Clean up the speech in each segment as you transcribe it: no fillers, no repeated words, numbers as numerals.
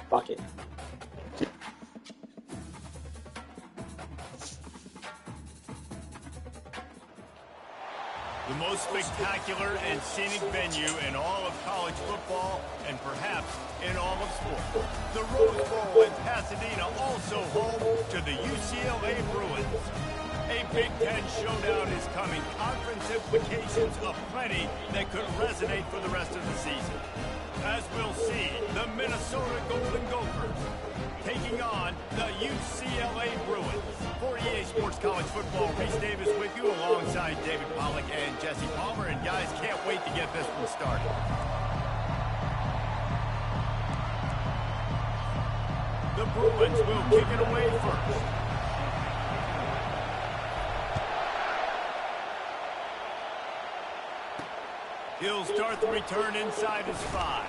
Bucket. The most spectacular and scenic venue in all of college football and perhaps in all of sport. The Rose Bowl in Pasadena, also home to the UCLA Bruins. A Big Ten showdown is coming. Conference implications aplenty that could resonate for the rest of the season. As we'll see, the Minnesota Golden Gophers taking on the UCLA Bruins. For EA Sports College Football, Reese Davis with you alongside David Pollack and Jesse Palmer. And guys, can't wait to get this one started. The Bruins will kick it away first. He'll start the return inside his 5.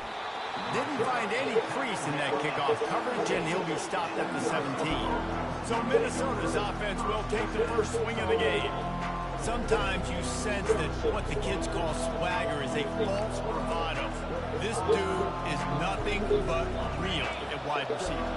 Didn't find any crease in that kickoff coverage, and he'll be stopped at the 17. So Minnesota's offense will take the first swing of the game. Sometimes you sense that what the kids call swagger is a false bravado. This dude is nothing but real at wide receiver.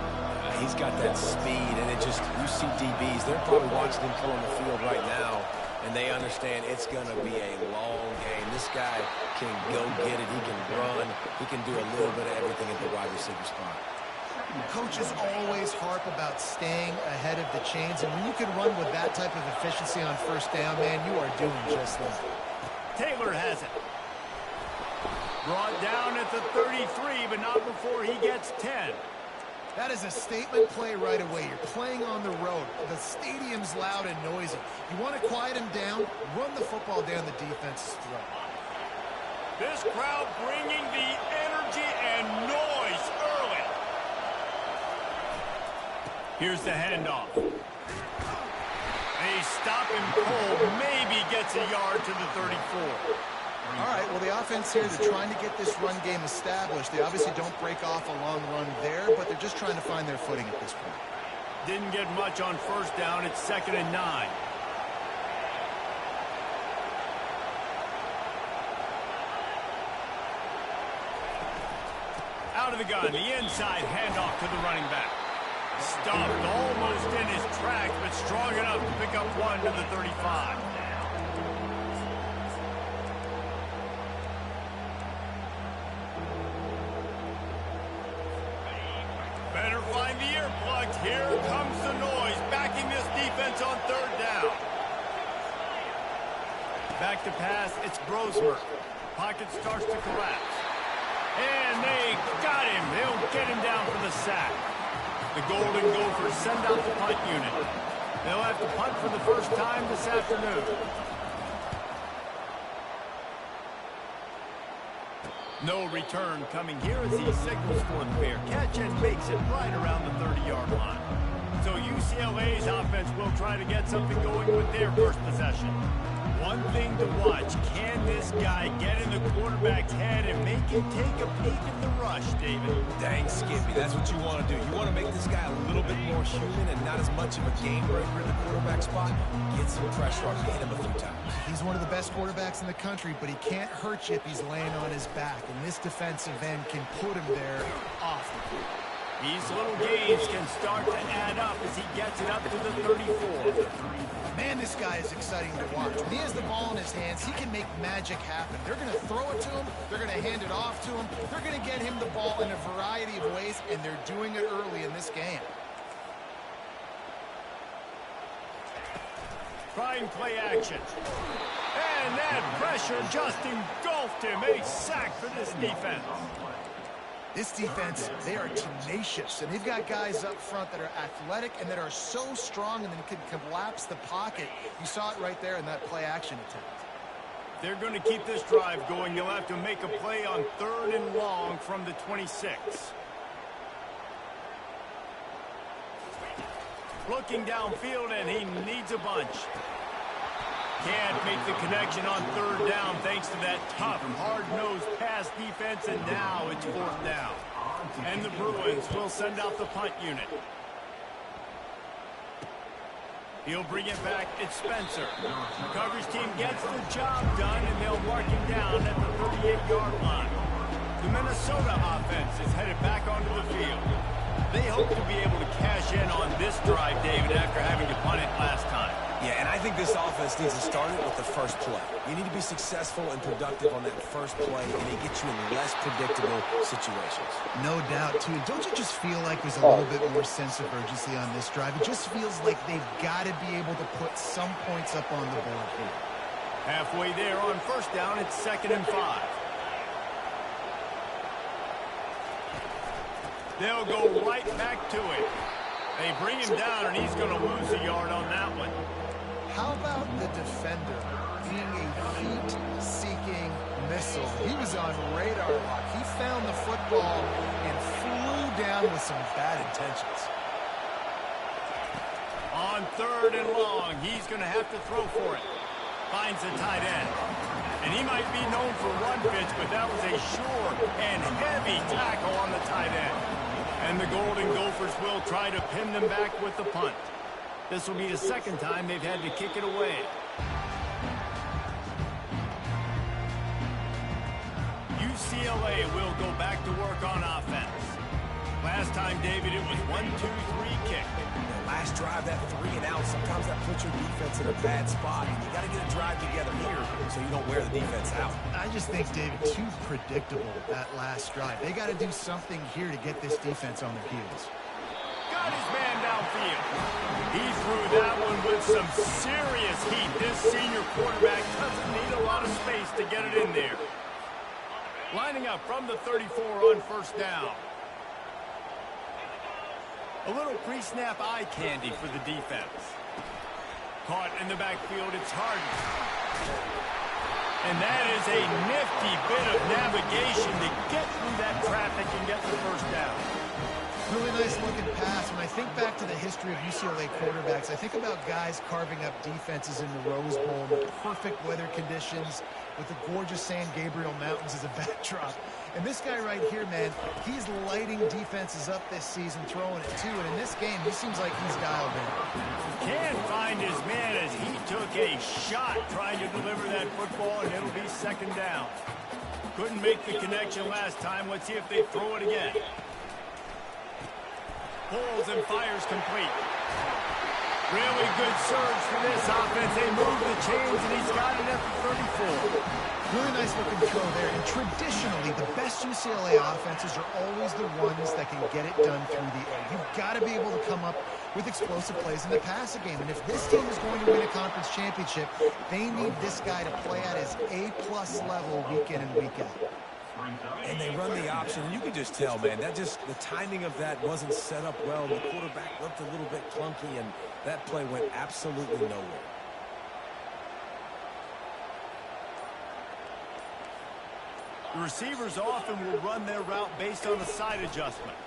He's got that speed, and it just, you see DBs, they're probably watching him come on the field right now. and they understand it's going to be a long game. This guy can go get it. He can run. He can do a little bit of everything at the wide receiver spot. Coaches always harp about staying ahead of the chains, and when you can run with that type of efficiency on first down, man, you are doing just that. Taylor has it. Brought down at the 33, but not before he gets 10. That is a statement play right away. You're playing on the road. The stadium's loud and noisy. You want to quiet him down, run the football down the defense's throat. This crowd bringing the energy and noise early. Here's the handoff. They stop him cold, maybe gets a yard to the 34. All right, well, the offense here, they're trying to get this run game established. They obviously don't break off a long run there, but they're just trying to find their footing at this point. Didn't get much on first down. It's 2nd and 9. Out of the gun, the inside handoff to the running back. Stuffed almost in his tracks, but strong enough to pick up 1 to the 35. Better find the earplugs. Here comes the noise, backing this defense on 3rd down. Back to pass, it's Brosmer. Pocket starts to collapse. And they got him. They'll get him down for the sack. The Golden Gophers send out the punt unit. They'll have to punt for the first time this afternoon. No return coming here as he signals for the fair catch and makes it right around the 30-yard line. So UCLA's offense will try to get something going with their first possession. One thing to watch, can this guy get in the quarterback's head and make him take a peek at the rush, David? Dang, Skippy, that's what you want to do. You want to make this guy a little bit more human and not as much of a game breaker in the quarterback spot. Get some pressure on him, hit him a few times. He's one of the best quarterbacks in the country, but he can't hurt you if he's laying on his back, and this defensive end can put him there often. These little gains can start to add up as he gets it up to the 34. Man, this guy is exciting to watch. When he has the ball in his hands, he can make magic happen. They're going to throw it to him. They're going to hand it off to him. They're going to get him the ball in a variety of ways, and they're doing it early in this game. Trying play action. And that pressure just engulfed him. A sack for this defense. This defense, they are tenacious, and they've got guys up front that are athletic and that are so strong and then can collapse the pocket. You saw it right there in that play action attempt. They're going to keep this drive going. They'll have to make a play on 3rd and long from the 26. Looking downfield, and he needs a bunch. Can't make the connection on 3rd down thanks to that tough, hard-nosed pass defense, and now it's 4th down. And the Bruins will send out the punt unit. He'll bring it back. It's Spencer. The coverage team gets the job done, and they'll mark him down at the 38-yard line. The Minnesota offense is headed back onto the field. They hope to be able to cash in on this drive, David, after having to punt it last time. Yeah, and I think this offense needs to start it with the first play. You need to be successful and productive on that first play, and it gets you in less predictable situations. No doubt, too. Don't you just feel like there's a little bit more sense of urgency on this drive? It just feels like they've got to be able to put some points up on the board here. Halfway there on first down, it's 2nd and 5. They'll go right back to it. They bring him down, and he's going to lose a yard on that one. How about the defender being a heat-seeking missile? He was on radar lock. He found the football and flew down with some bad intentions. On 3rd and long, he's going to have to throw for it. Finds the tight end. And he might be known for run fits, but that was a sure and heavy tackle on the tight end. And the Golden Gophers will try to pin them back with the punt. This will be the 2nd time they've had to kick it away. UCLA will go back to work on offense. Last time, David, it was 1-2-3 kick. Last drive, that 3 and out, sometimes that puts your defense in a bad spot. And you got to get a drive together here so you don't wear the defense out. I just think, David, too predictable, that last drive. They got to do something here to get this defense on their heels. Got his man downfield. He threw that one with some serious heat. This senior quarterback doesn't need a lot of space to get it in there. Lining up from the 34 on first down. A little pre-snap eye candy for the defense. Caught in the backfield, it's Harden. And that is a nifty bit of navigation to get through that traffic and get the first down. Really nice looking pass. When I think back to the history of UCLA quarterbacks, I think about guys carving up defenses in the Rose Bowl, the perfect weather conditions with the gorgeous San Gabriel Mountains as a backdrop. And this guy right here, man, he's lighting defenses up this season, throwing it too. And in this game, he seems like he's dialed in. Can't find his man as he took a shot trying to deliver that football, and it'll be second down. Couldn't make the connection last time. Let's see if they throw it again. Pulls and fires complete. Really good surge for this offense. They move the chains, and he's got it at the 34. Really nice looking throw there. And traditionally, the best UCLA offenses are always the ones that can get it done through the air. You've got to be able to come up with explosive plays in the passing game. And if this team is going to win a conference championship, they need this guy to play at his A-plus level week in and week out. And they run the option, and you can just tell, man, that just, the timing of that wasn't set up well. The quarterback looked a little bit clunky, and that play went absolutely nowhere. The receivers often will run their route based on a side adjustment.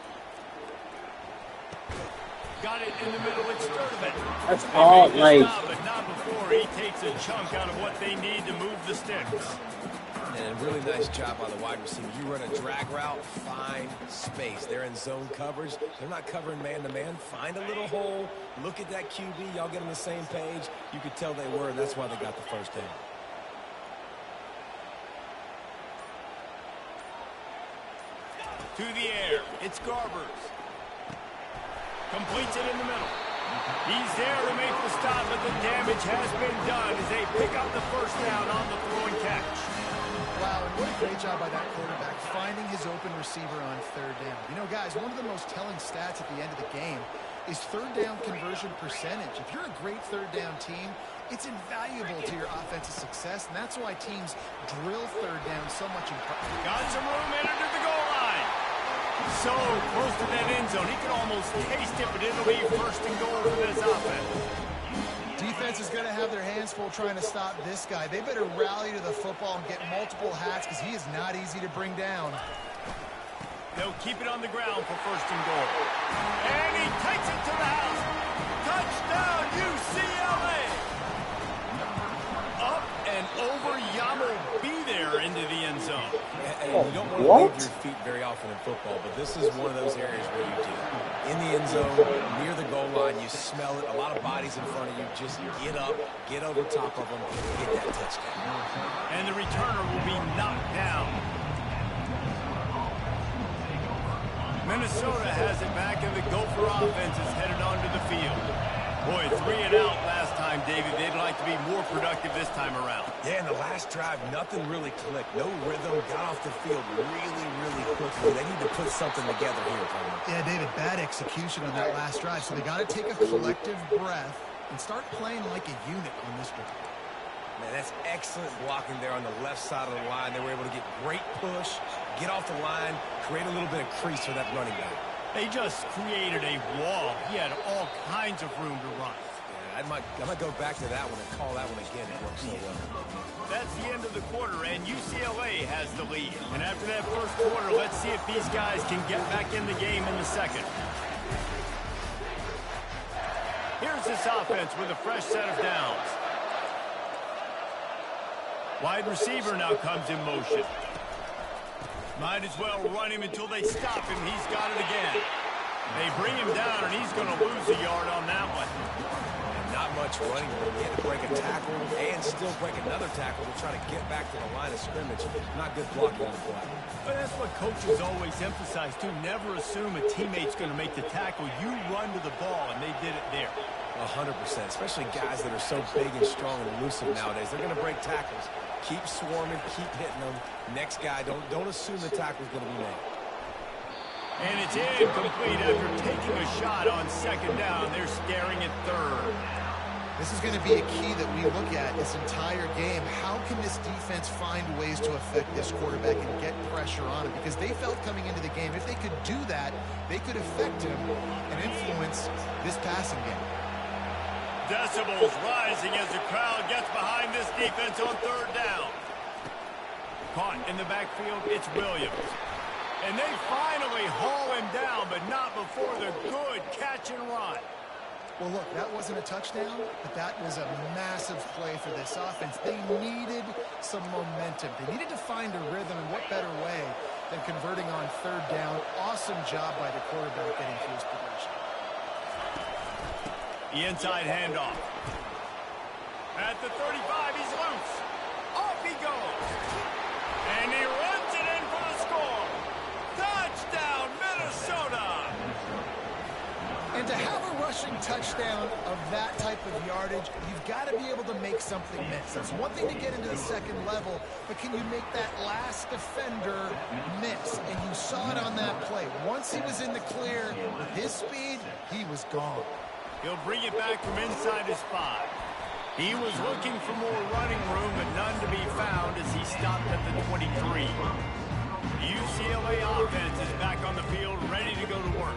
Got it in the middle, it's Sturdivant. That's all nice. But not before he takes a chunk out of what they need to move the sticks. And a really nice job by the wide receiver. You run a drag route, find space. They're in zone coverage. They're not covering man-to-man. Find a little hole. Look at that QB. Y'all get on the same page. You could tell they were, and that's why they got the first down. To the air, it's Garbers. Completes it in the middle. He's there to make the stop, but the damage has been done as they pick up the first down on the throw and catch. Wow, and what a great job by that quarterback, finding his open receiver on third down. You know, guys, one of the most telling stats at the end of the game is third down conversion percentage. If you're a great third down team, it's invaluable to your offensive success, and that's why teams drill third down so much in practice. Got some room in under the goal line. So close to that end zone, he could almost taste it, but it'll be first and goal for this offense. Defense is going to have their hands full trying to stop this guy. They better rally to the football and get multiple hats because he is not easy to bring down. They'll keep it on the ground for first and goal. And he takes it to the house. Touchdown, UCLA. Up and over, Yamo be there into the end zone. And you don't want to leave your feet very often in football, but this is one of those areas where you do. In the end zone, near the goal line, you smell it. A lot of bodies in front of you. Just get up, get over top of them, and get that touchdown. And the returner will be knocked down. Minnesota has it back, and the Gopher offense is headed onto the field. Boy, 3 and out last time, David. They'd like to be more productive this time around. Yeah, in the last drive, nothing really clicked. No rhythm, got off the field really quickly. They need to put something together here, Tony. Yeah, David, bad execution on that last drive, so they got to take a collective breath and start playing like a unit on this one. Man, that's excellent blocking there on the left side of the line. They were able to get great push, get off the line, create a little bit of crease for that running back. They just created a wall. He had all kinds of room to run. Yeah, I might go back to that one and call that one again. It worked so well. That's the end of the quarter, and UCLA has the lead. And after that first quarter, let's see if these guys can get back in the game in the second. Here's this offense with a fresh set of downs. Wide receiver now comes in motion. Might as well run him until they stop him. He's got it again. They bring him down, and he's going to lose a yard on that one. Not much running room. He had to break a tackle and still break another tackle to try to get back to the line of scrimmage. Not good blocking on the play. But that's what coaches always emphasize, too. Never assume a teammate's going to make the tackle. You run to the ball, and they did it there. 100%, especially guys that are so big and strong and elusive nowadays. They're going to break tackles. Keep swarming, keep hitting them. Next guy, don't assume the tackle's going to be made. And it's incomplete after taking a shot on second down. They're staring at third. This is going to be a key that we look at this entire game. How can this defense find ways to affect this quarterback and get pressure on him? Because they felt coming into the game, if they could do that, they could affect him and influence this passing game. Decibels rising as the crowd gets behind this defense on third down. Caught in the backfield, it's Williams. And they finally haul him down, but not before the good catch and run. Well, look, that wasn't a touchdown, but that was a massive play for this offense. They needed some momentum. They needed to find a rhythm, and what better way than converting on third down. Awesome job by the quarterback getting through his progression. The inside handoff. At the 35, he's loose. Off he goes. And he runs it in for the score. Touchdown, Minnesota. And to have a rushing touchdown of that type of yardage, you've got to be able to make something miss. It's one thing to get into the second level, but can you make that last defender miss? And you saw it on that play. Once he was in the clear, with his speed, he was gone. He'll bring it back from inside his 5. He was looking for more running room, but none to be found as he stopped at the 23. The UCLA offense is back on the field, ready to go to work.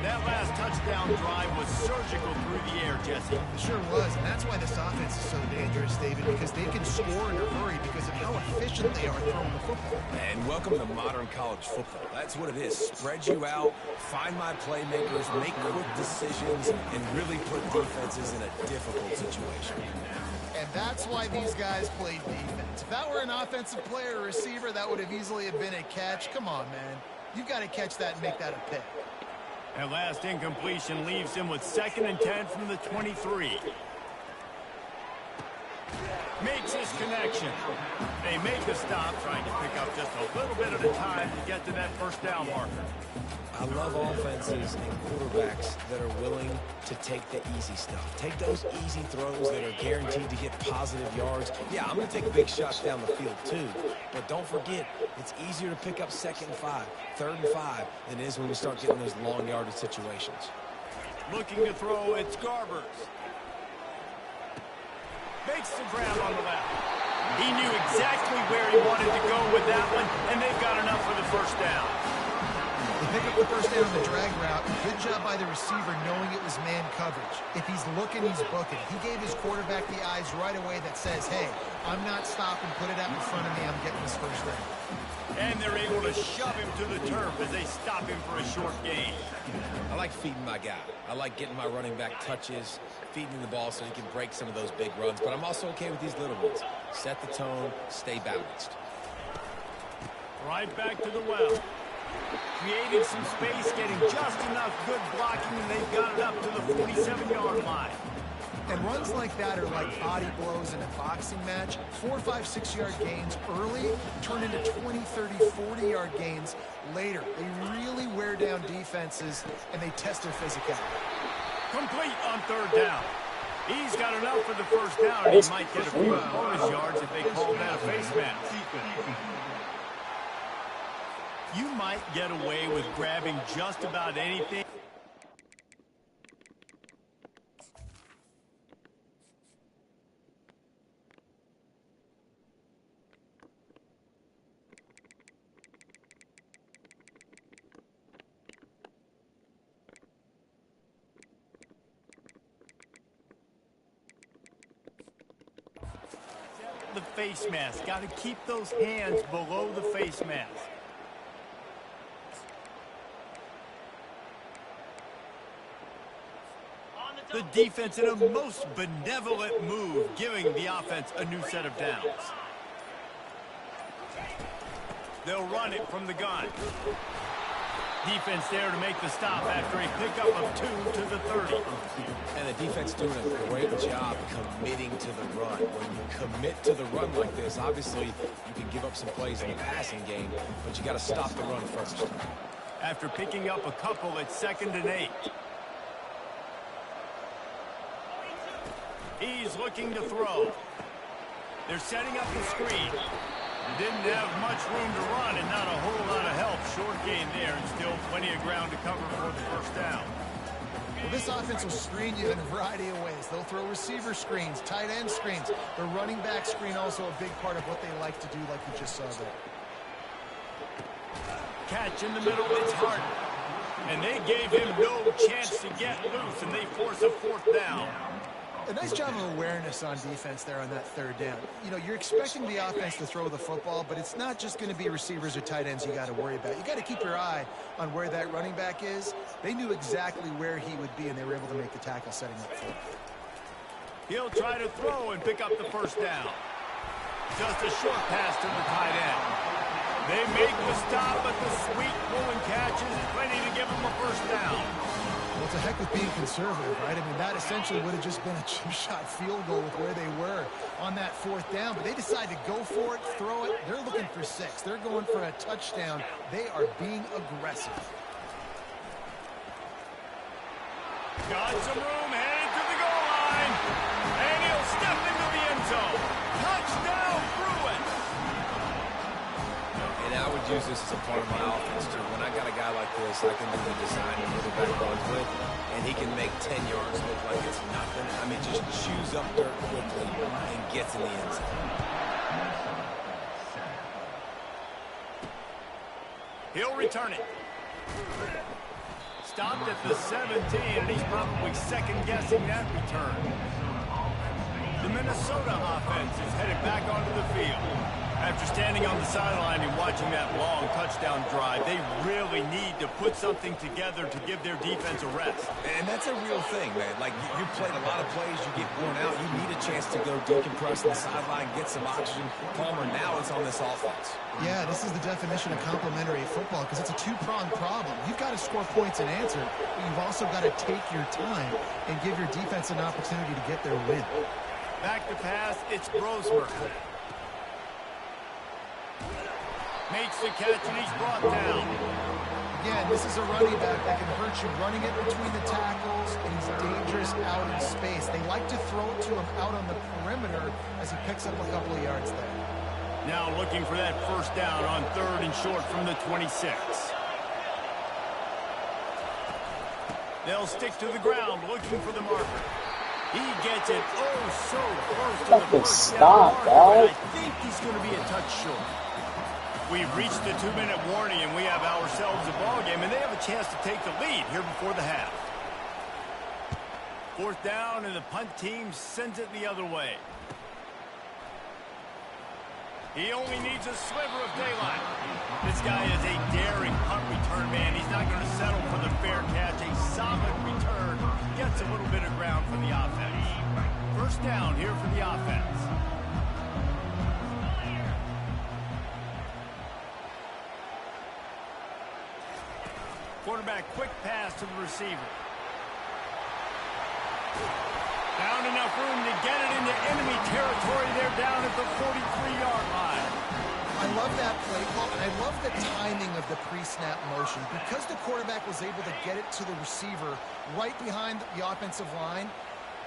That last touchdown drive was surgical through the air, Jesse. It sure was, and that's why this offense is so dangerous, David, because they can score in a hurry because of how efficient they are throwing the football. And welcome to modern college football. That's what it is. Spread you out, find my playmakers, make quick decisions, and really put defenses in a difficult situation. And that's why these guys played defense. If that were an offensive player or receiver, that would have easily been a catch. Come on, man. You've got to catch that and make that a pick. That last incompletion leaves him with 2nd and 10 from the 23. Makes his connection. They make a stop, trying to pick up just a little bit at a time to get to that first down marker. I love offenses and quarterbacks that are willing to take the easy stuff. Take those easy throws that are guaranteed to get positive yards. Yeah, I'm going to take big shots down the field too. But don't forget, it's easier to pick up 2nd and 5, 3rd and 5 than it is when we start getting those long yardage situations. Looking to throw, it's Garbers. Makes the grab on the left. He knew exactly where he wanted to go with that one, and they've got enough for the first down. They pick up the first down on the drag route. Good job by the receiver knowing it was man coverage. If he's looking, he's booking. He gave his quarterback the eyes right away that says, hey, I'm not stopping. Put it out in front of me. I'm getting this first down. And they're able to shove him to the turf as they stop him for a short gain. I like feeding my guy. I like getting my running back touches, feeding the ball so he can break some of those big runs. But I'm also okay with these little ones. Set the tone, stay balanced. Right back to the well. Creating some space, getting just enough good blocking, and they've got it up to the 47-yard line. And runs like that are like body blows in a boxing match. 4, 5, 6-yard gains early turn into 20, 30, 40-yard gains later. They really wear down defenses, and they test their physicality. Complete on third down. He's got enough for the first down, and he might get a few bonus yards if they call that a face mask. You might get away with grabbing just about anything. The face mask. Got to keep those hands below the face mask. The defense in a most benevolent move, giving the offense a new set of downs. They'll run it from the gun. Defense there to make the stop after a pickup of 2 to the 30. And the defense doing a great job committing to the run. When you commit to the run like this, obviously you can give up some plays in the passing game, but you got to stop the run first. After picking up a couple, it's 2nd and 8. He's looking to throw. They're setting up the screen. Didn't have much room to run and not a whole lot of help. Short gain there and still plenty of ground to cover for the first down. Well, this offense will screen you in a variety of ways. They'll throw receiver screens, tight end screens. The running back screen also a big part of what they like to do, like we just saw there. Catch in the middle, it's Harden. And they gave him no chance to get loose, and they force a 4th down. A nice job of awareness on defense there on that 3rd down. You know, you're expecting the offense to throw the football, but it's not just going to be receivers or tight ends you got to worry about. You got to keep your eye on where that running back is. They knew exactly where he would be, and they were able to make the tackle setting up for him. He'll try to throw and pick up the 1st down. Just a short pass to the tight end. They make the stop, but the sweet pulling catch is plenty to give them a 1st down. Well, it's a heck of being conservative, right? I mean, that essentially would have just been a chip-shot field goal with where they were on that 4th down. But they decided to go for it, throw it. They're looking for 6. They're going for a touchdown. They are being aggressive. Got some room, headed to the goal line. And he'll step into the end zone. Touchdown, Bruins! And I would use this as a part of my offense, too. When I got a guy like this, I can do the design and quarterback runs with, and he can make 10 yards look like it's nothing. I mean, just chews up dirt quickly and gets in the end zone. He'll return it. Stopped at the 17, and he's probably second-guessing that return. The Minnesota offense is headed back onto the field. After standing on the sideline and watching that long touchdown drive, they really need to put something together to give their defense a rest. And that's a real thing, man. Like, you played a lot of plays, you get worn out, you need a chance to go decompress on the sideline, get some oxygen. Palmer, now it's on this offense. Yeah, this is the definition of complementary football because it's a two-pronged problem. You've got to score points and answer, but you've also got to take your time and give your defense an opportunity to get their win. Back to pass, it's Brosmer. Makes the catch, and he's brought down. Again, this is a running back that can hurt you running it between the tackles, and he's dangerous out in space. They like to throw it to him out on the perimeter as he picks up a couple of yards there. Now looking for that 1st down on 3rd and short from the 26. They'll stick to the ground looking for the marker. He gets it so close to the 1st down marker, and I think he's going to be a touch short. We've reached the 2-minute warning, and we have ourselves a ball game, and they have a chance to take the lead here before the half. 4th down, and the punt team sends it the other way. He only needs a sliver of daylight. This guy is a daring punt return man. He's not going to settle for the fair catch. A solid return gets a little bit of ground for the offense. 1st down here for the offense. Quarterback, quick pass to the receiver. Found enough room to get it into enemy territory. They're down at the 43-yard line. I love that play call, and I love the timing of the pre-snap motion. Because the quarterback was able to get it to the receiver right behind the offensive line,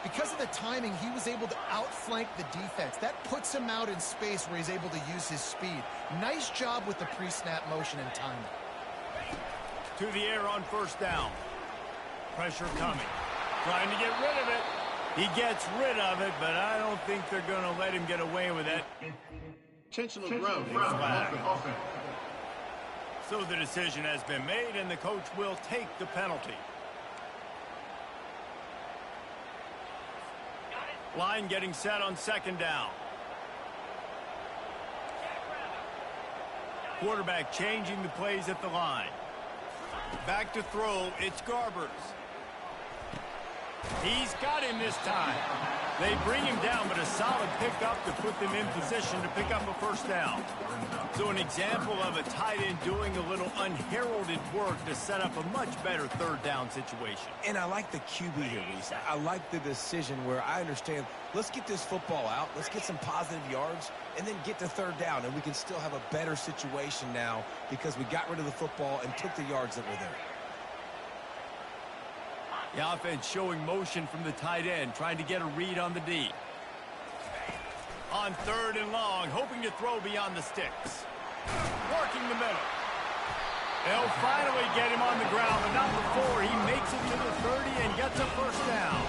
because of the timing, he was able to outflank the defense. That puts him out in space where he's able to use his speed. Nice job with the pre-snap motion and timing. To the air on 1st down. Pressure coming. Trying to get rid of it. He gets rid of it, but I don't think they're going to let him get away with it. Intentional ground. So the decision has been made, and the coach will take the penalty. Line getting set on 2nd down. Quarterback changing the plays at the line. Back to throw, it's Garbers. He's got him this time. They bring him down, but a solid pickup to put them in position to pick up a first down. So an example of a tight end doing a little unheralded work to set up a much better third down situation. And I like the QB here, Reese. I like the decision where I understand, let's get this football out, let's get some positive yards, and then get to third down, and we can still have a better situation now because we got rid of the football and took the yards that were there. The offense showing motion from the tight end, trying to get a read on the D. On third and long, hoping to throw beyond the sticks. Working the middle. They'll finally get him on the ground, but not before he makes it to the 30 and gets a first down.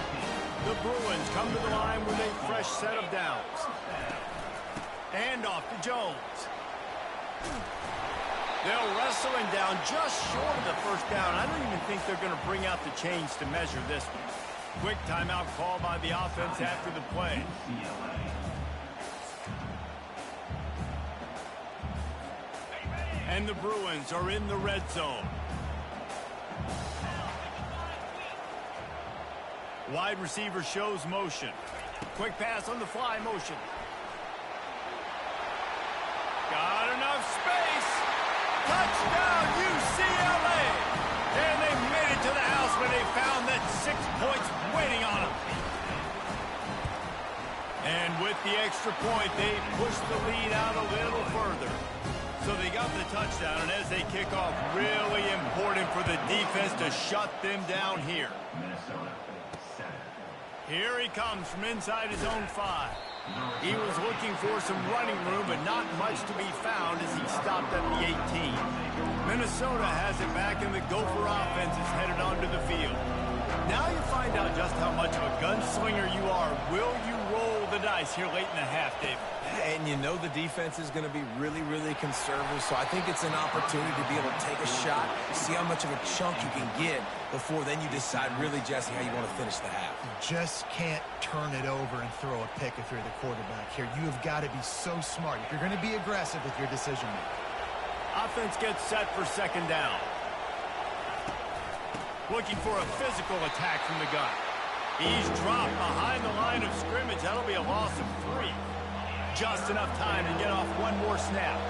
The Bruins come to the line with a fresh set of downs. And off to Jones. They'll wrestle him down just short of the first down. I don't even think they're going to bring out the chains to measure this one. Quick timeout call by the offense after the play. And the Bruins are in the red zone. Wide receiver shows motion. Quick pass on the fly motion. Got enough space. Touchdown, UCLA! And they made it to the house where they found that 6 points waiting on them. And with the extra point, they pushed the lead out a little further. So they got the touchdown, and as they kick off, really important for the defense to shut them down here. Here he comes from inside his own 5. He was looking for some running room, but not much to be found as he stopped at the 18. Minnesota has it back, and the Gopher offense is headed onto the field. Now you find out just how much of a gunslinger you are. Will you roll the dice here late in the half, David? And you know the defense is going to be really, really conservative, so I think it's an opportunity to be able to take a shot, see how much of a chunk you can get before then you decide really, Jesse, how you want to finish the half. You just can't turn it over and throw a pick if you're the quarterback here. You have got to be so smart if you're going to be aggressive with your decision making. Offense gets set for second down. Looking for a physical attack from the gun. He's dropped behind the line of scrimmage. That'll be a loss of 3. Just enough time to get off one more snap.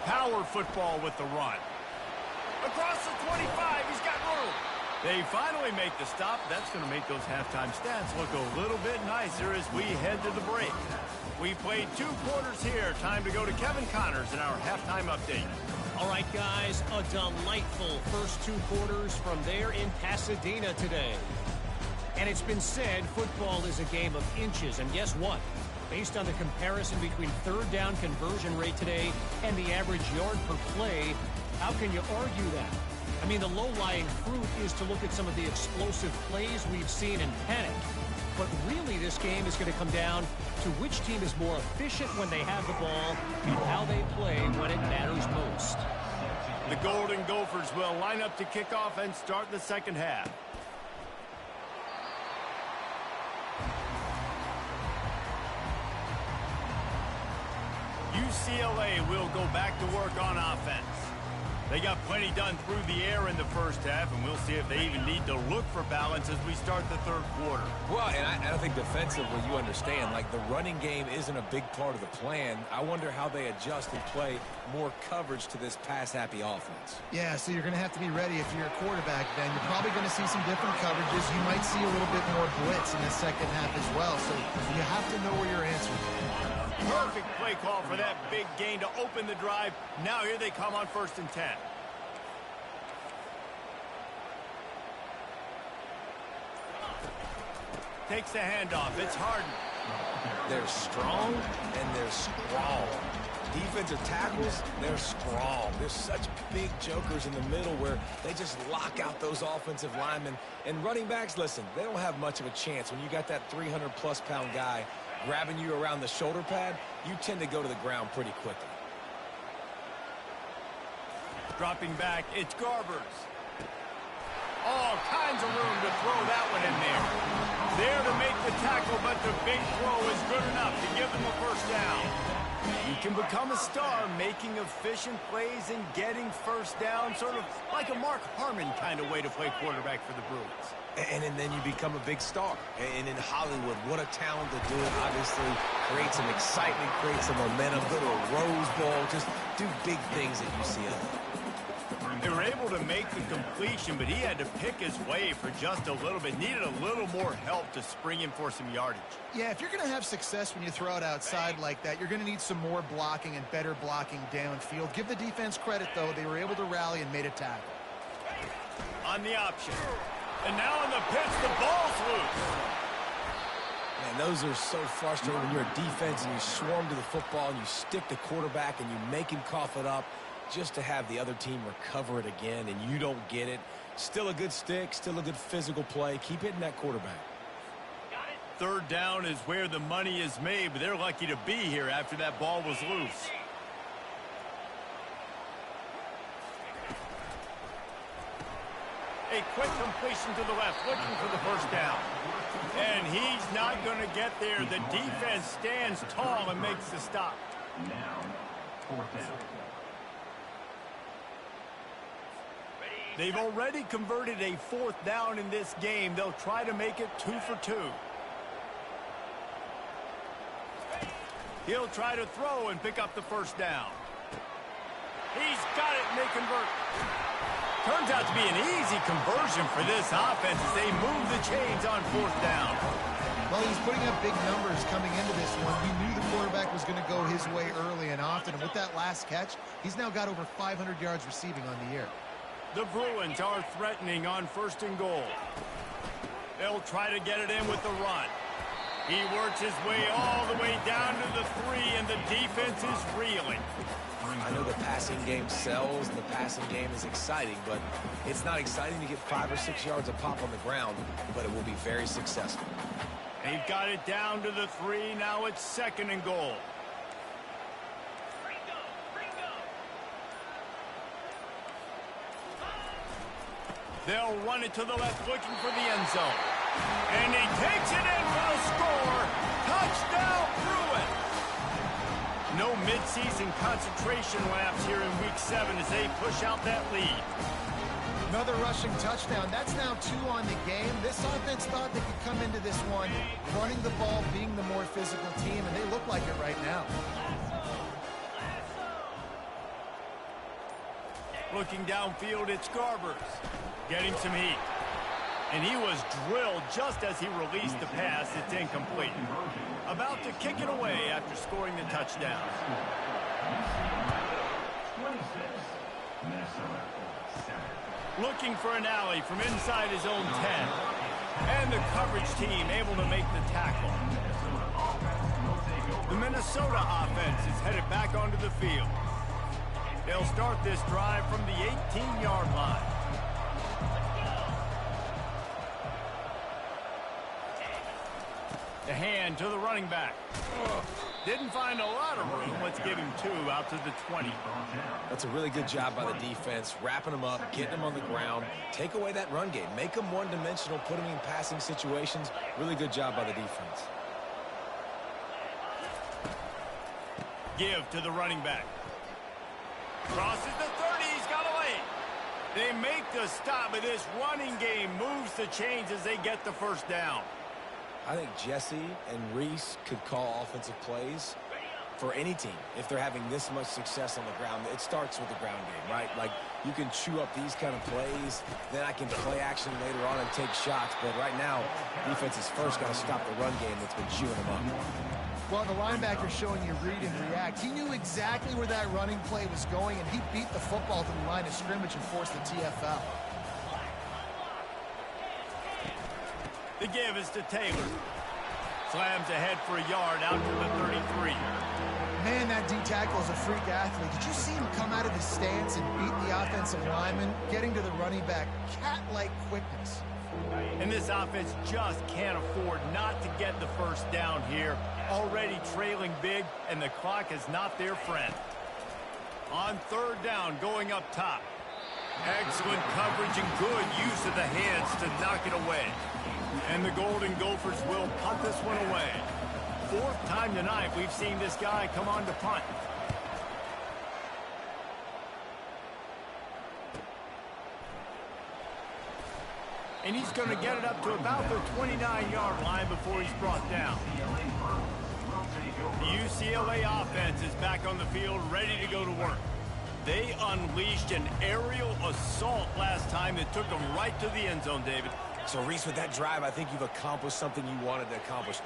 Power football with the run. Across the 25, he's got room. They finally make the stop. That's going to make those halftime stats look a little bit nicer as we head to the break. We played 2 quarters here. Time to go to Kevin Connors in our halftime update. All right, guys, a delightful first 2 quarters from there in Pasadena today. And it's been said football is a game of inches. And guess what? Based on the comparison between third down conversion rate today and the average yard per play, how can you argue that? I mean, the low-lying fruit is to look at some of the explosive plays we've seen and panic. But really, this game is going to come down to which team is more efficient when they have the ball and how they play when it matters most. The Golden Gophers will line up to kick off and start the second half. UCLA will go back to work on offense. They got plenty done through the air in the first half, and we'll see if they even need to look for balance as we start the third quarter. Well, and I think defensively, you understand, like the running game isn't a big part of the plan. I wonder how they adjust and play more coverage to this pass-happy offense. Yeah, so you're going to have to be ready if you're a quarterback, Ben. You're probably going to see some different coverages. You might see a little bit more blitz in the second half as well, so you have to know where you're answering. Perfect play call for that big gain to open the drive. Now here they come on 1st and 10. Takes the handoff. It's Harden. They're strong and they're strong. Defensive tackles, they're strong. There's such big jokers in the middle where they just lock out those offensive linemen. And running backs, listen, they don't have much of a chance. When you got that 300-plus pound guy grabbing you around the shoulder pad, you tend to go to the ground pretty quickly. Dropping back, it's Garbers. All kinds of room to throw that one in there. There to make the tackle, but the big throw is good enough to give them a first down. You can become a star making efficient plays and getting first down, sort of like a Mark Harmon kind of way to play quarterback for the Bruins. And then you become a big star. And in Hollywood, what a talent to do it. Obviously, create some excitement, create some momentum, go to a Rose Bowl, just do big things at UCLA. They were able to make the completion, but he had to pick his way for just a little bit. Needed a little more help to spring him for some yardage. Yeah, if you're going to have success when you throw it outside like that, you're going to need some more blocking and better blocking downfield. Give the defense credit, though. They were able to rally and made a tackle. On the option. And now on the pitch, the ball's loose. Man, those are so frustrating when you're a defense and you swarm to the football and you stick the quarterback and you make him cough it up just to have the other team recover it again and you don't get it. Still a good stick, still a good physical play. Keep hitting that quarterback. Third down is where the money is made, but they're lucky to be here after that ball was loose. A quick completion to the left, looking for the first down. And he's not going to get there. The defense stands tall and makes the stop. Now, fourth down. They've already converted a fourth down in this game. They'll try to make it 2 for 2. He'll try to throw and pick up the first down. He's got it and they convert. Turns out to be an easy conversion for this offense as they move the chains on fourth down. Well, he's putting up big numbers coming into this one. He knew the quarterback was going to go his way early and often. And with that last catch, he's now got over 500 yards receiving on the year. The Bruins are threatening on 1st and goal. They'll try to get it in with the run. He works his way all the way down to the 3, and the defense is reeling. I know the passing game sells, and the passing game is exciting, but it's not exciting to get 5 or 6 yards a pop on the ground, but it will be very successful. They've got it down to the 3. Now it's 2nd and goal. They'll run it to the left, looking for the end zone. And he takes it in for the score. Touchdown, Bruins! No midseason concentration laps here in Week 7 as they push out that lead. Another rushing touchdown. That's now 2 on the game. This offense thought they could come into this one running the ball, being the more physical team, and they look like it right now. Looking downfield, it's Garbers. Getting some heat. And he was drilled just as he released the pass. It's incomplete. About to kick it away after scoring the touchdown. 26, Minnesota, 7. Looking for an alley from inside his own 10. And the coverage team able to make the tackle. The Minnesota offense is headed back onto the field. They'll start this drive from the 18-yard line. The hand to the running back. Didn't find a lot of room. Let's give him 2 out to the 20. That's a really good job by the defense, wrapping them up, getting them on the ground, take away that run game, make them one-dimensional, put them in passing situations. Really good job by the defense. Give to the running back. Crosses the 30, he's got away. They make the stop, but this running game moves the chains as they get the first down. I think Jesse and Reese could call offensive plays for any team if they're having this much success on the ground. It starts with the ground game, right? Like, you can chew up these kind of plays, then I can play action later on and take shots. But right now, defense is first got to stop the run game that's been chewing them up. Well, the linebacker's showing you read and react. He knew exactly where that running play was going, and he beat the football to the line of scrimmage and forced the TFL. The give is to Taylor. Slams ahead for a yard out to the 33. Man, that D-tackle is a freak athlete. Did you see him come out of his stance and beat the offensive lineman, getting to the running back? Cat-like quickness. And this offense just can't afford not to get the first down here. Already trailing big, and the clock is not their friend. On 3rd down, going up top. Excellent coverage and good use of the hands to knock it away. And the Golden Gophers will punt this one away. fourth time tonight we've seen this guy come on to punt. And he's going to get it up to about the 29-yard line before he's brought down. The UCLA offense is back on the field, ready to go to work. They unleashed an aerial assault last time that took them right to the end zone, David. So, Reese, with that drive, I think you've accomplished something you wanted to accomplish.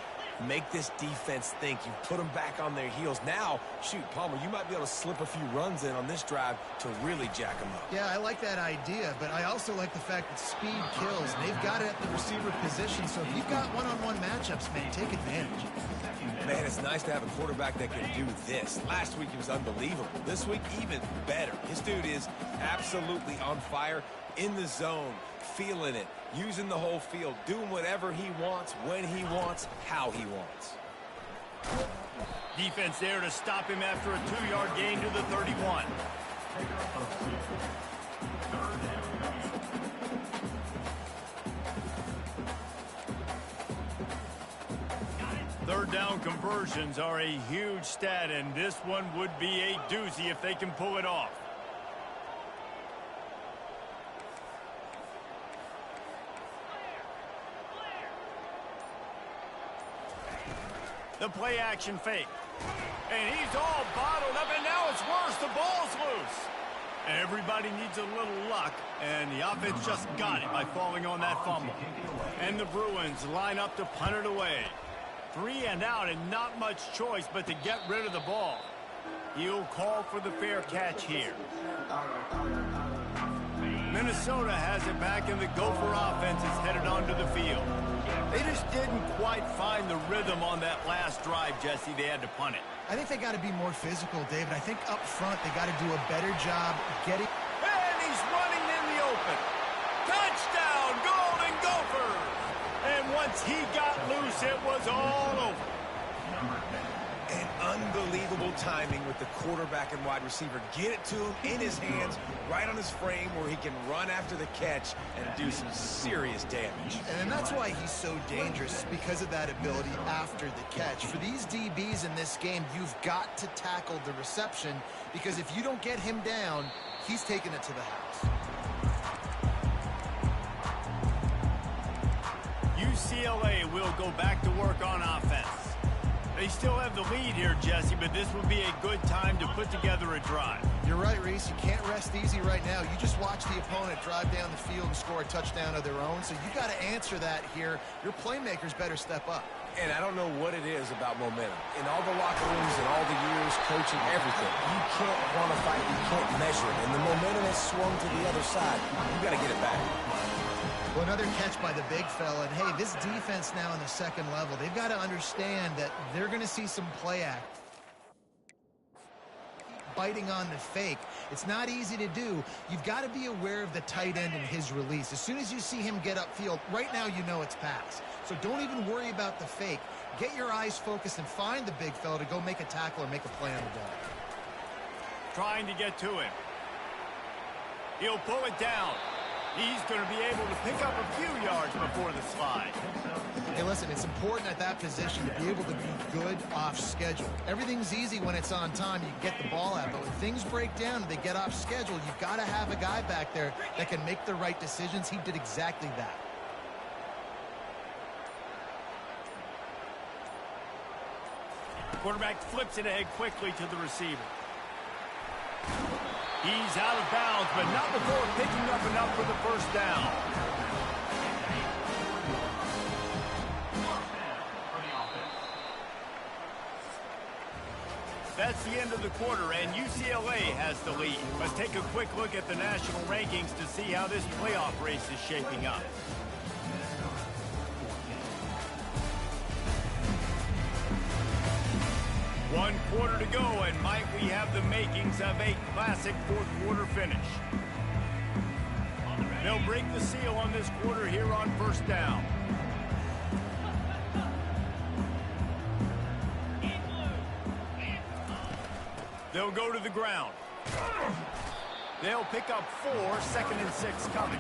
Make this defense think. You put them back on their heels. Now, shoot, Palmer, you might be able to slip a few runs in on this drive to really jack them up. Yeah, I like that idea, but I also like the fact that speed kills. And they've got it at the receiver position, so if you've got one-on-one matchups, man, take advantage. Man, it's nice to have a quarterback that can do this. Last week, he was unbelievable. This week, even better. This dude is absolutely on fire, in the zone, feeling it, using the whole field, doing whatever he wants, when he wants, how he wants. Defense there to stop him after a 2-yard gain to the 31. Third down conversions are a huge stat, and this one would be a doozy if they can pull it off. The play action fake. And he's all bottled up, and now it's worse. The ball's loose. Everybody needs a little luck, and the offense just got it by falling on that fumble. And the Bruins line up to punt it away. 3 and out, and not much choice but to get rid of the ball. He'll call for the fair catch here. Minnesota has it back, and the Gopher offense is headed onto the field. They just didn't quite find the rhythm on that last drive, Jesse. They had to punt it. I think they got to be more physical, David. I think up front they got to do a better job getting... And he's running in the open. Touchdown, Golden Gophers! And once he got loose, it was all over. And unbelievable timing with the quarterback and wide receiver. Get it to him in his hands, right on his frame, where he can run after the catch and do some serious damage. And that's why he's so dangerous, because of that ability after the catch. For these DBs in this game, you've got to tackle the reception, because if you don't get him down, he's taking it to the house. UCLA will go back to work on offense. They still have the lead here, Jesse, but this would be a good time to put together a drive. You're right, Reese. You can't rest easy right now. You just watch the opponent drive down the field and score a touchdown of their own, so you got to answer that here. Your playmakers better step up. And I don't know what it is about momentum. In all the locker rooms and all the years coaching, everything, you can't quantify it, you can't measure it. And the momentum has swung to the other side. You got to get it back. Well, another catch by the big fella. And, hey, this defense now in the second level, they've got to understand that they're going to see some play act. Biting on the fake. It's not easy to do. You've got to be aware of the tight end and his release. As soon as you see him get upfield, right now you know it's pass. So don't even worry about the fake. Get your eyes focused and find the big fella to go make a tackle or make a play on the ball. Trying to get to him. He'll pull it down. He's going to be able to pick up a few yards before the slide. Hey, listen, it's important at that position to be able to be good off schedule. Everything's easy when it's on time. You get the ball out. But when things break down and they get off schedule, you've got to have a guy back there that can make the right decisions. He did exactly that. Quarterback flips it ahead quickly to the receiver. He's out of bounds, but not before picking up enough for the first down. That's the end of the quarter, and UCLA has the lead. Let's take a quick look at the national rankings to see how this playoff race is shaping up. One quarter to go, and might we have the makings of a classic fourth quarter finish. They'll break the seal on this quarter here on first down. They'll go to the ground. They'll pick up 4, 2nd and 6 coming.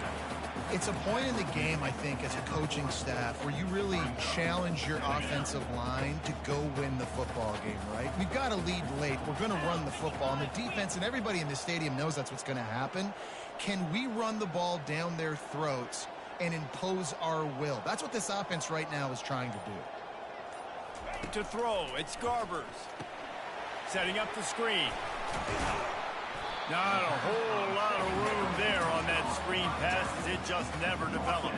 It's a point in the game, I think, as a coaching staff where you really challenge your offensive line to go win the football game, right? We've got to lead late. We're going to run the football. And the defense and everybody in the stadium knows that's what's going to happen. Can we run the ball down their throats and impose our will? That's what this offense right now is trying to do. To throw, it's Garbers. Setting up the screen. Not a whole lot of room there on that screen pass as it just never developed.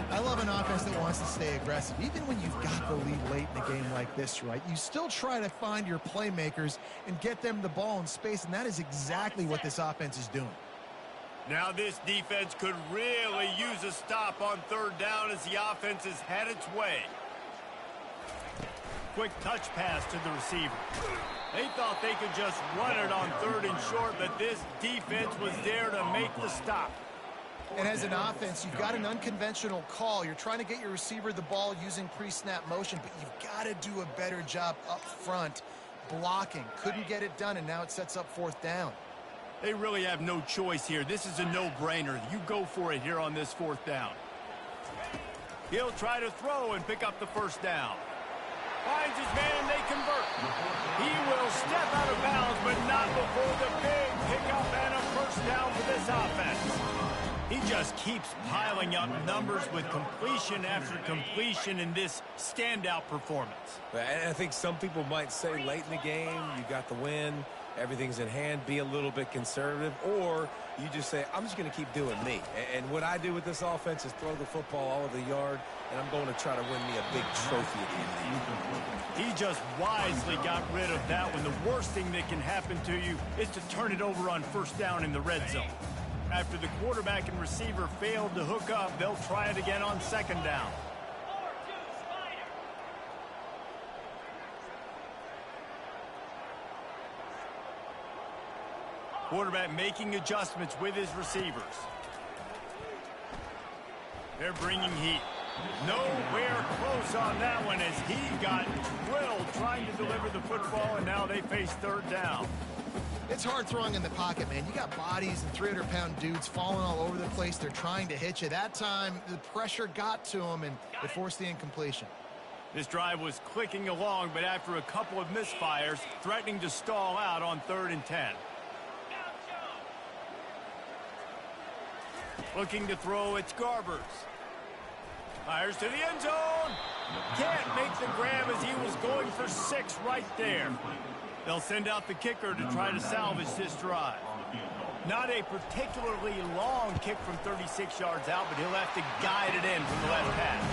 I love an offense that wants to stay aggressive. Even when you've got the lead late in a game like this, right? You still try to find your playmakers and get them the ball in space, and that is exactly what this offense is doing. Now this defense could really use a stop on third down as the offense has had its way. Quick touch pass to the receiver. They thought they could just run it on third and short, but this defense was there to make the stop. And as an offense, you've got an unconventional call. You're trying to get your receiver the ball using pre-snap motion, but you've got to do a better job up front blocking. Couldn't get it done, and now it sets up fourth down. They really have no choice here. This is a no-brainer. You go for it here on this fourth down. He'll try to throw and pick up the first down. Finds his man, they convert. He will step out of bounds, but not before the big pickup and a first down for this offense. He just keeps piling up numbers with completion after completion in this standout performance. And I think some people might say late in the game, you got the win, everything's in hand, be a little bit conservative, or you just say, I'm just going to keep doing me. And what I do with this offense is throw the football all over the yard, and I'm going to try to win me a big trophy at the end of the year. He just wisely got rid of that when the worst thing that can happen to you is to turn it over on first down in the red zone. After the quarterback and receiver failed to hook up, they'll try it again on second down. Quarterback making adjustments with his receivers. They're bringing heat. Nowhere close on that one as he got drilled trying to deliver the football, and now they face third down. It's hard throwing in the pocket, man. You got bodies and 300-pound dudes falling all over the place. They're trying to hit you. That time, the pressure got to him, and it forced the incompletion. This drive was clicking along, but after a couple of misfires, threatening to stall out on 3rd and 10. Looking to throw, it's Garbers. Fires to the end zone. Can't make the grab as he was going for 6 right there. They'll send out the kicker to try to salvage this drive. Not a particularly long kick from 36 yards out, but he'll have to guide it in from the left hash.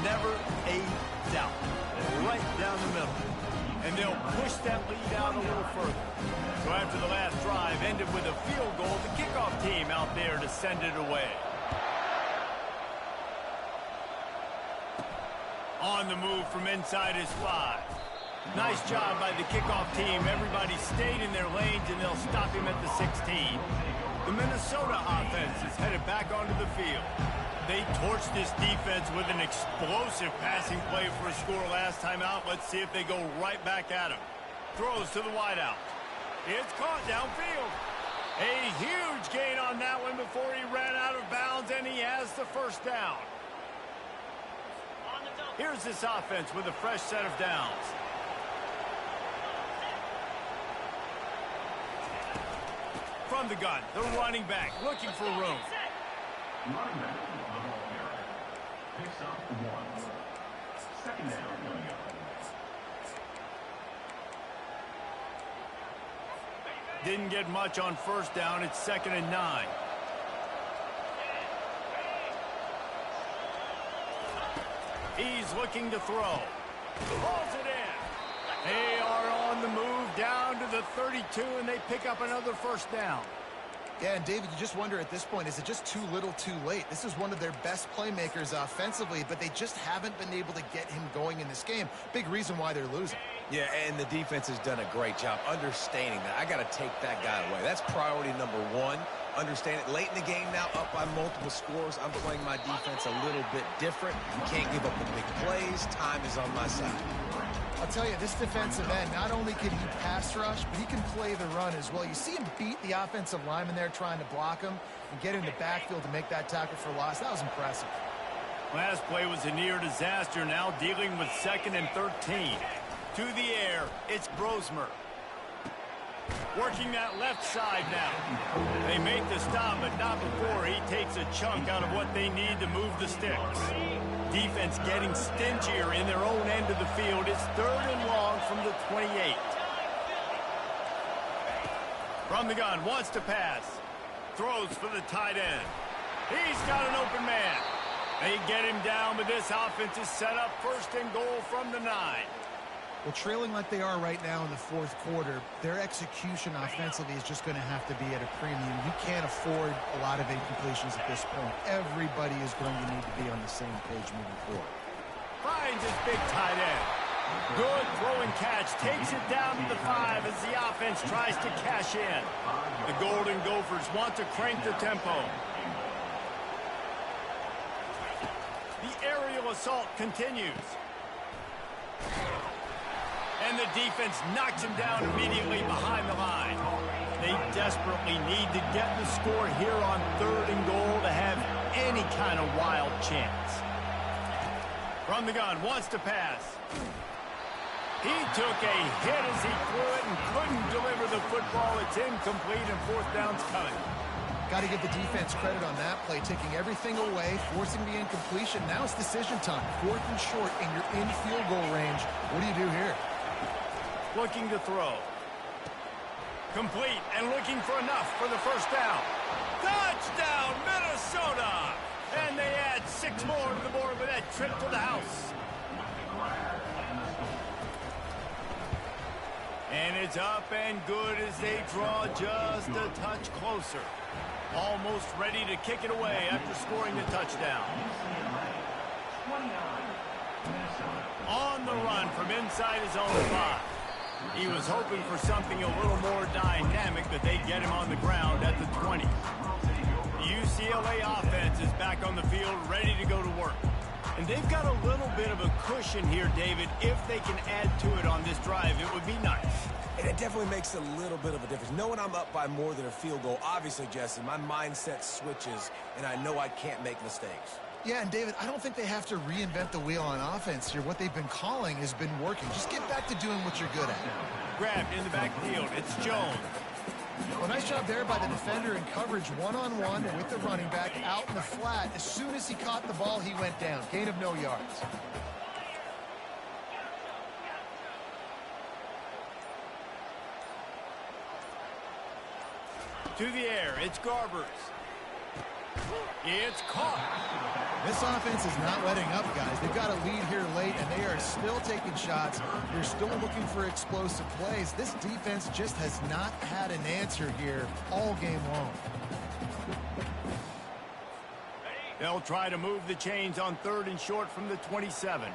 Never a doubt. Right down the middle. And they'll push that lead out a little further. So after the last drive ended with a field goal, the kickoff team out there to send it away. On the move from inside his 5. Nice job by the kickoff team. Everybody stayed in their lanes, and they'll stop him at the 16. The Minnesota offense is headed back onto the field. They torched this defense with an explosive passing play for a score last time out. Let's see if they go right back at him. Throws to the wideout. It's caught downfield. A huge gain on that one before he ran out of bounds, and he has the first down. Here's this offense with a fresh set of downs. From the gun, the running back looking for room. Running back, the ball carrier. Picks up 1. Second down coming up. Didn't get much on first down. It's 2nd and 9. He's looking to throw. Pulls it in. They are on the move down to the 32, and they pick up another first down. Yeah, and David, you just wonder at this point, is it just too little too late? This is one of their best playmakers offensively, but they just haven't been able to get him going in this game. Big reason why they're losing. Yeah, and the defense has done a great job understanding that. I got to take that guy away. That's priority number 1. Understand it. Late in the game now, up by multiple scores. I'm playing my defense a little bit different. You can't give up the big plays. Time is on my side. I'll tell you, this defensive end, not only can he pass rush, but he can play the run as well. You see him beat the offensive lineman there trying to block him and get in the backfield to make that tackle for loss. That was impressive. Last play was a near disaster. Now dealing with 2nd and 13. To the air, it's Brosmer. Working that left side now. They make the stop, but not before he takes a chunk out of what they need to move the sticks. Defense getting stingier in their own end of the field. It's 3rd and long from the 28. From the gun, wants to pass. Throws for the tight end. He's got an open man. They get him down, but this offense is set up 1st and goal from the 9. Well, trailing like they are right now in the 4th quarter, their execution offensively is just going to have to be at a premium. You can't afford a lot of incompletions at this point. Everybody is going to need to be on the same page moving forward. Finds his big tight end. Good throw and catch. Takes it down to the 5 as the offense tries to cash in. The Golden Gophers want to crank the tempo. The aerial assault continues. And the defense knocks him down immediately behind the line. They desperately need to get the score here on 3rd and goal to have any kind of wild chance. From the gun, wants to pass. He took a hit as he threw it and couldn't deliver the football. It's incomplete and 4th down's coming. Got to give the defense credit on that play, taking everything away, forcing the incompletion. Now it's decision time. 4th and short, and you're in field goal range. What do you do here? Looking to throw. Complete and looking for enough for the 1st down. Touchdown, Minnesota! And they add 6 more to the board with that trip to the house. And it's up and good as they draw just a touch closer. Almost ready to kick it away after scoring the touchdown. On the run from inside his own 5. He was hoping for something a little more dynamic, but they get him on the ground at the 20. The UCLA offense is back on the field, ready to go to work. And they've got a little bit of a cushion here, David. If they can add to it on this drive, it would be nice. And it definitely makes a little bit of a difference. Knowing I'm up by more than a field goal, obviously, Jesse, my mindset switches, and I know I can't make mistakes. Yeah, and David, I don't think they have to reinvent the wheel on offense here. What they've been calling has been working. Just get back to doing what you're good at. Grabbed in the backfield. It's Jones. Well, nice job there by the defender in coverage one-on-one with the running back out in the flat. As soon as he caught the ball, he went down. Gain of no yards. To the air. It's Garbers. It's caught. This offense is not letting up, guys. They've got a lead here late, and they are still taking shots. They're still looking for explosive plays. This defense just has not had an answer here all game long. They'll try to move the chains on 3rd and short from the 27.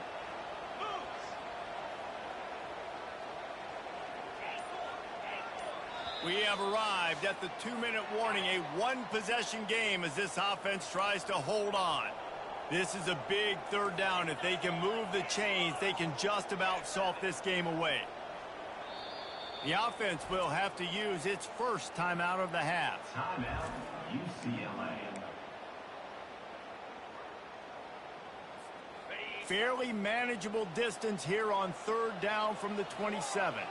We have arrived at the 2-minute warning, a 1-possession game as this offense tries to hold on. This is a big 3rd down. If they can move the chains, they can just about solve this game away. The offense will have to use its first timeout of the half. Timeout, UCLA. Fairly manageable distance here on 3rd down from the 27.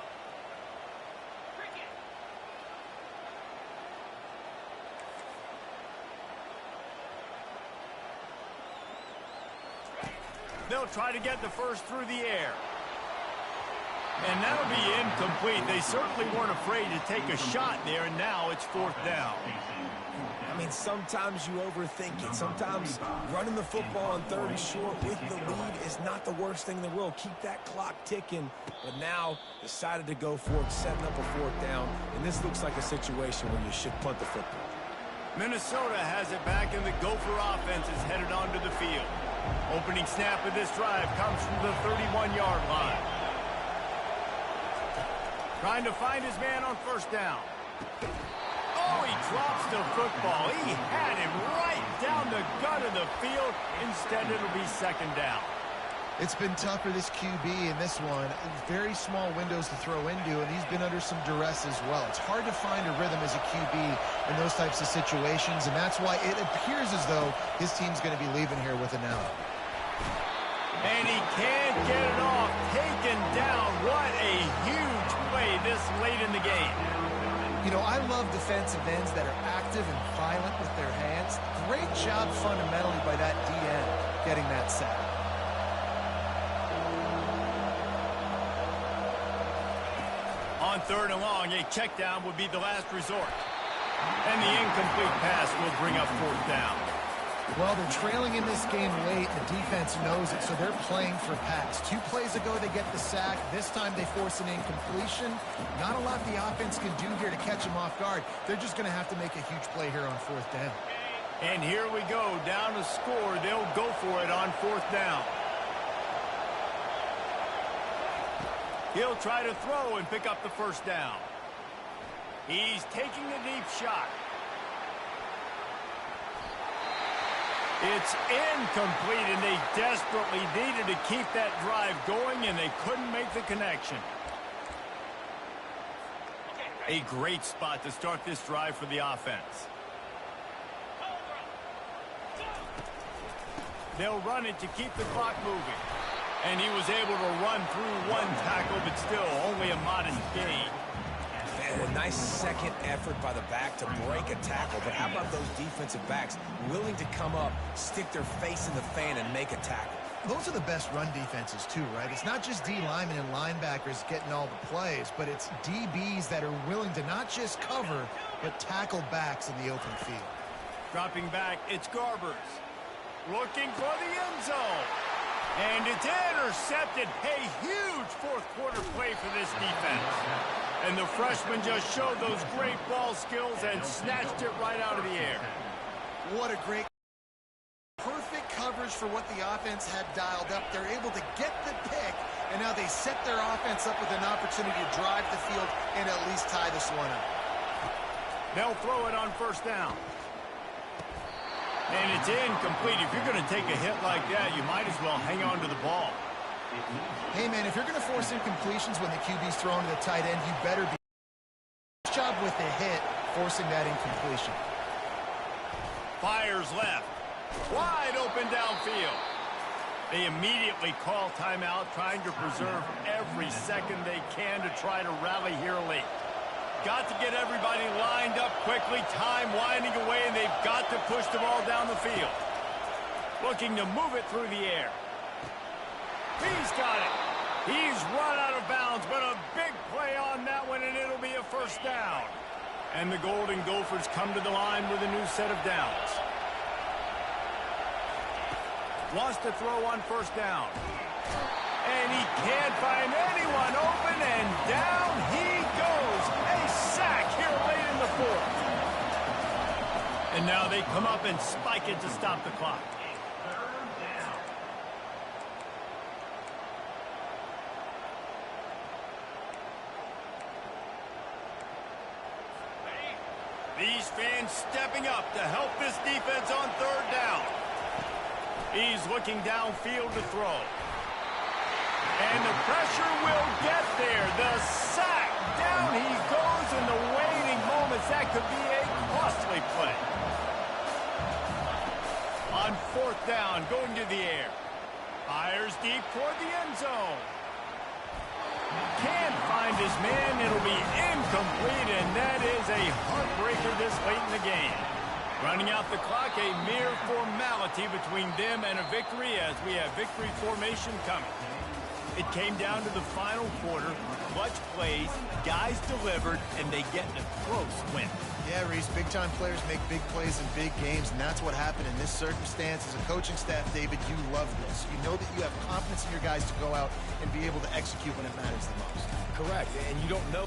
They'll try to get the first through the air. And that'll be incomplete. They certainly weren't afraid to take a shot there, and now it's 4th down. I mean, sometimes you overthink it. Sometimes running the football on 3rd and short with the lead is not the worst thing in the world. Keep that clock ticking. But now decided to go for it, setting up a 4th down. And this looks like a situation where you should punt the football. Minnesota has it back, and the Gopher offense is headed onto the field. Opening snap of this drive comes from the 31-yard line. Trying to find his man on 1st down. Oh, he drops the football. He had him right down the gut of the field. Instead, it'll be 2nd down. It's been tough for this QB in this one. Very small windows to throw into, and he's been under some duress as well. It's hard to find a rhythm as a QB in those types of situations, and that's why it appears as though his team's going to be leaving here with an out. And he can't get it off. Taken down. What a huge play this late in the game. You know, I love defensive ends that are active and violent with their hands. Great job fundamentally by that DN getting that sack. On 3rd and long, a check down would be the last resort. And the incomplete pass will bring up 4th down. Well, they're trailing in this game late. The defense knows it, so they're playing for pass. 2 plays ago, they get the sack. This time, they force an incompletion. Not a lot the offense can do here to catch them off guard. They're just going to have to make a huge play here on 4th down. And here we go. Down to score. They'll go for it on 4th down. He'll try to throw and pick up the 1st down. He's taking a deep shot. It's incomplete, and they desperately needed to keep that drive going, and they couldn't make the connection. A great spot to start this drive for the offense. They'll run it to keep the clock moving. And he was able to run through 1 tackle, but still only a modest gain. And a nice second effort by the back to break a tackle. But how about those defensive backs willing to come up, stick their face in the fan, and make a tackle? Those are the best run defenses, too, right? It's not just D linemen and linebackers getting all the plays, but it's DBs that are willing to not just cover, but tackle backs in the open field. Dropping back, it's Garbers. Looking for the end zone. And it's intercepted. A huge 4th quarter play for this defense. And the freshman just showed those great ball skills and snatched it right out of the air. What a great, perfect coverage for what the offense had dialed up. They're able to get the pick, and now they set their offense up with an opportunity to drive the field and at least tie this one up. They'll throw it on 1st down. And it's incomplete. If you're going to take a hit like that, you might as well hang on to the ball. Hey, man, if you're going to force incompletions when the QB's thrown to the tight end, you better be. Good job with the hit, forcing that incompletion. Fires left. Wide open downfield. They immediately call timeout, trying to preserve every second they can to try to rally here late. Got to get everybody lined up quickly. Time winding away, and they've got to push the ball down the field. Looking to move it through the air. He's got it. He's run out of bounds, but a big play on that one, and it'll be a 1st down. And the Golden Gophers come to the line with a new set of downs. Wants to throw on 1st down. And he can't find anyone open, and down he goes. A sack here late in the 4th. And now they come up and spike it to stop the clock. These fans stepping up to help this defense on 3rd down. He's looking downfield to throw. And the pressure will get there. The sack. Down he goes in the waning moments. That could be a costly play. On 4th down, going to the air. Fires deep toward the end zone. Can't find his man. It'll be incomplete, and that is a heartbreaker this late in the game. Running out the clock, a mere formality between them and a victory as we have victory formation coming. It came down to the final quarter. Clutch plays, guys delivered, and they get a close win. Yeah, Reese, big-time players make big plays in big games, and that's what happened in this circumstance. As a coaching staff, David, you love this. You know that you have confidence in your guys to go out and be able to execute when it matters the most. Correct, and you don't know.